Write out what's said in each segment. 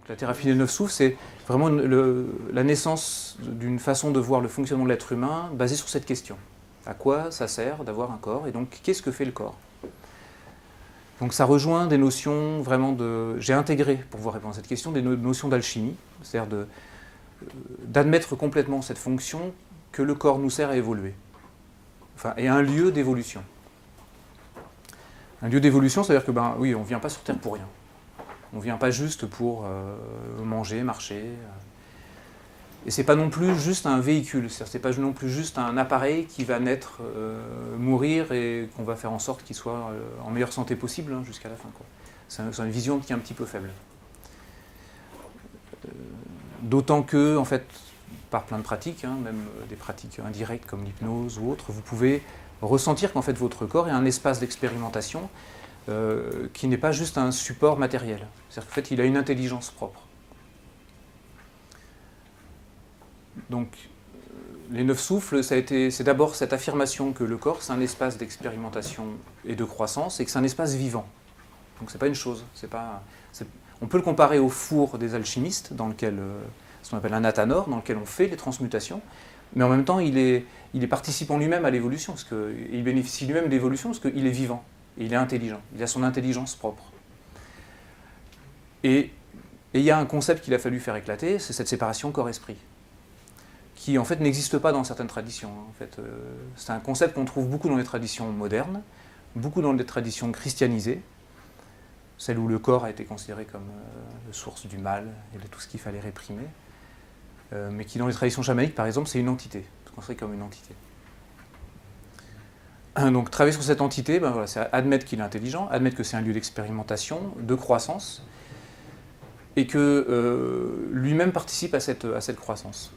La thérapie des 9 souffles, c'est vraiment la naissance d'une façon de voir le fonctionnement de l'être humain basée sur cette question. À quoi ça sert d'avoir un corps? Et donc, qu'est-ce que fait le corps? Donc ça rejoint des notions vraiment de... J'ai intégré, pour pouvoir répondre à cette question, des notions d'alchimie, c'est-à-dire d'admettre complètement cette fonction que le corps nous sert à évoluer. Enfin, et un lieu d'évolution. Un lieu d'évolution, c'est-à-dire que, ben oui, on ne vient pas sur Terre pour rien. On ne vient pas juste pour manger, marcher. Et ce n'est pas non plus juste un véhicule, c'est-à-dire ce n'est pas non plus juste un appareil qui va naître, mourir et qu'on va faire en sorte qu'il soit en meilleure santé possible hein, jusqu'à la fin. C'est une vision qui est un petit peu faible. D'autant que, en fait, par plein de pratiques, hein, même des pratiques indirectes comme l'hypnose ou autres, vous pouvez ressentir qu'en fait votre corps est un espace d'expérimentation qui n'est pas juste un support matériel. C'est-à-dire qu'en fait, il a une intelligence propre. Donc, les 9 souffles, c'est d'abord cette affirmation que le corps, c'est un espace d'expérimentation et de croissance, et que c'est un espace vivant. Donc, c'est pas une chose. On peut le comparer au four des alchimistes, dans lequel, ce qu'on appelle un athanor, dans lequel on fait les transmutations, mais en même temps, il est participant lui-même à l'évolution, parce qu'il bénéficie lui-même d'évolution, parce qu'il est vivant, et il est intelligent, il a son intelligence propre. Et il y a un concept qu'il a fallu faire éclater, c'est cette séparation corps-esprit, qui en fait n'existe pas dans certaines traditions. En fait, c'est un concept qu'on trouve beaucoup dans les traditions modernes, beaucoup dans les traditions christianisées, celles où le corps a été considéré comme source du mal et de tout ce qu'il fallait réprimer, mais qui dans les traditions chamaniques, par exemple, c'est une entité, c'est considéré comme une entité. Donc travailler sur cette entité, ben voilà, c'est admettre qu'il est intelligent, admettre que c'est un lieu d'expérimentation, de croissance, et que lui-même participe à cette croissance.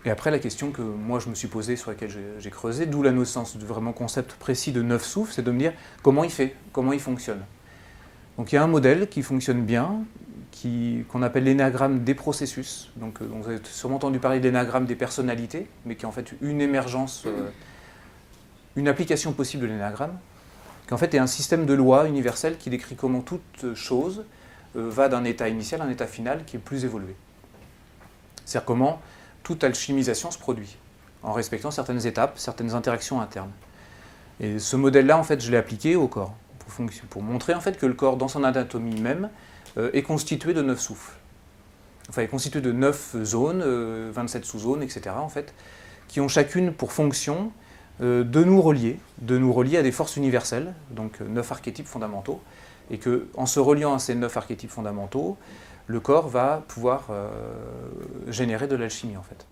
Et après, la question que moi je me suis posée, sur laquelle j'ai creusé, d'où la naissance de vraiment concept précis de 9 souffles, c'est de me dire comment il fait, comment il fonctionne. Donc il y a un modèle qui fonctionne bien, qu'on appelle l'énéagramme des processus. Donc vous avez sûrement entendu parler de l'énéagramme des personnalités, mais qui est en fait une émergence, une application possible de l'énéagramme, qui en fait est un système de lois universelles qui décrit comment toute chose va d'un état initial à un état final qui est plus évolué. C'est-à-dire comment toute alchimisation se produit, en respectant certaines étapes, certaines interactions internes. Et ce modèle-là, en fait, je l'ai appliqué au corps, pour montrer en fait que le corps, dans son anatomie même, est constitué de 9 souffles. Enfin, est constitué de 9 zones, 27 sous-zones, etc., en fait, qui ont chacune pour fonction de nous relier à des forces universelles, donc 9 archétypes fondamentaux, et qu'en se reliant à ces 9 archétypes fondamentaux, le corps va pouvoir générer de l'alchimie, en fait.